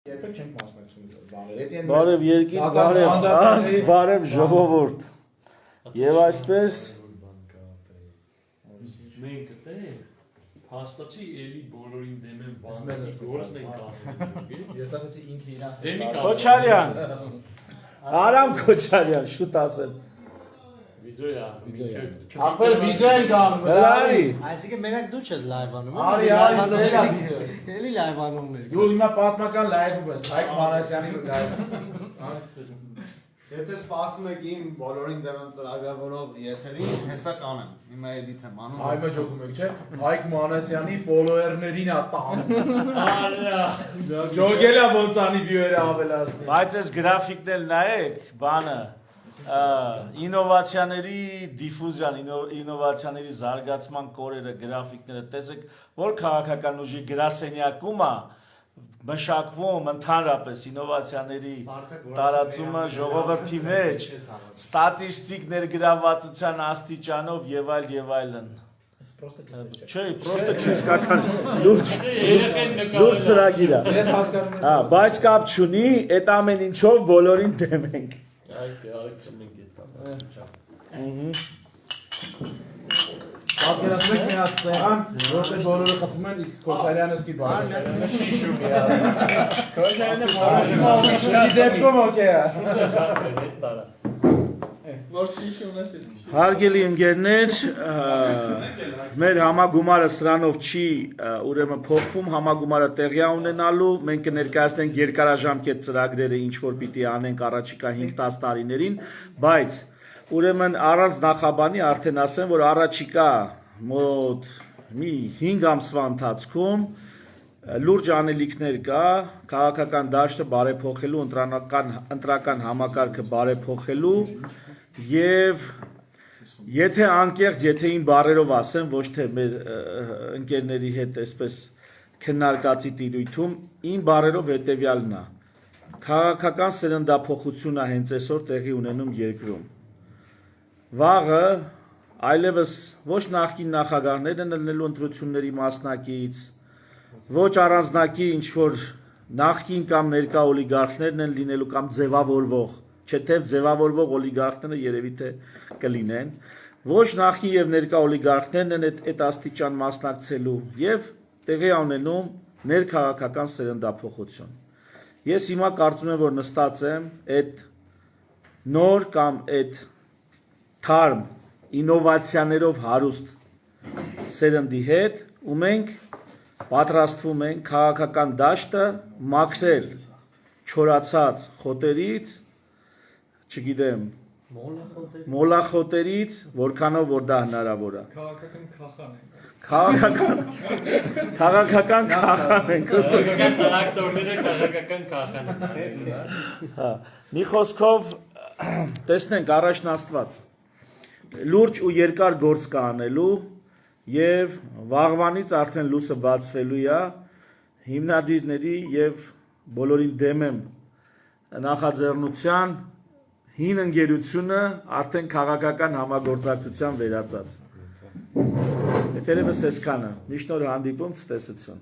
Երբեք չենք մասնակցում բաներ։ Բարև երկիր, բարև ազգ, բարև ժողովուրդ։ Եվ այսպես մենք դե հաստատի էլի բոլորին դեմ են վանքի գործն են կազմում։ Ես ասացի ինքը իրանց։ Քոչարյան։ Արամ Քոչարյան, շուտ ասել։ Վիդեոյա։ Ախպեր վիդեո են կանում։ Հլարի։ Այսինքն մենակ դու չես լայվ անում։ Արի, Էլի լայվ անումներ։ Դու հիմա պատմական լայվում ես, Հայկ Մանասյանի լայվ։ Եթե սպասում եք իմ բոլորին դեմ ծրագրավորող եթերին, հեսա կանեմ, հիմա էդիթ եմ անում։ Այ մեջ օգում եք, չէ՞։ Հայկ Մանասյանի ֆոլոուերներին ա տանում։ Արա։ Ջոգելա ոնց անի վյուերը ավելացնի։ Բայց այս գրաֆիկն էլ նայեք, բանը ինովացիաների դիֆուզիան, ինովացիաների զարգացման կորերը, գրաֆիկները, տեսեք, որ քաղաքական ուժի գրասենյակում է մշակվում ընդհանրապես ինովացիաների տարածումը ժողովրդի մեջ, ստատիստիկ ներգրավվածության աստիճանով եւ այլն։ Չէ, պրոստը քիզկական լուրջ ծրագիր է։ Ես հասկանում եմ։ Հա, բայց կապ չունի, այդ ամեն ինչով բոլորին դեմ ենք։ Այո, մենք այդ Պատկերացրեք մի հատ սեղան, որտեղ բոլորը խփում են, իսկ Քոչարյանը սկի բան։ Շիշում է։ Քոչարյանը որոշում Շիշի դեպքում օքեյ է։ Որ շիշում ես ես։ Հարգելի ընկերներ, մեր համագումարը սրանով չի ուրեմն փոխվում, համագումարը տեղի ունենալու, մենք կներկայացնենք երկարաժամկետ ծրագրերը, ինչ որ պիտի անենք առաջիկա 5-10 տարիներին, բայց ուրեմն առանց նախաբանի արդեն ասեմ, որ առաջիկա մոտ մի 5 ամսվա ընթացքում լուրջ անելիքներ կա քաղաքական դաշտը բարեփոխելու, ընտրական համակարգը բարեփոխելու եւ եթե անկեղծ, եթե իմ բառերով ասեմ, ոչ թե մեր ընկերների հետ այսպես քննարկածի տիրույթում, իմ բառերով հետեւյալն է. քաղաքական սերնդափոխություն է հենց այսօր տեղի ունենում երկրում։ Վաղը այլևս ոչ նախկին նախագահներն են ելնելու ընտրությունների մասնակից, ոչ առանձնակի ինչ որ նախկին կամ ներկա օլիգարխներն են լինելու կամ ձևավորվող, չէ թե ձևավորվող օլիգարխները երևի թե կլինեն, ոչ նախկին եւ ներկա օլիգարխներն են այդ աստիճան մասնակցելու եւ տեղի ունենում ներքաղաքական սերնդափոխություն։ Ես հիմա կարծում եմ, որ նստած եմ այդ նոր կամ այդ թարմ ինովացիաներով հարուստ սերնդի հետ ու մենք պատրաստվում ենք քաղաքական դաշտը մաքրել չորացած խոտերից, չգիտեմ, մոլախոտերից, որքանով որ դա հնարավոր է։ Քաղաքական քախան ենք։ քաղաքական տրակտորները քաղաքական քախան են։ Հա, մի խոսքով տեսնենք առաջն Աստված։ Լուրջ ու երկար գործ կա անելու եւ վաղվանից արդեն լույսը բացվելու է հիմնադիրների եւ բոլորին դեմ եմ նախաձեռնության հին ընկերությունը արդեն քաղաքական համագործակցության վերածած։ Եթերևս այսքանը։ Միշտ նոր հանդիպում, ցտեսություն։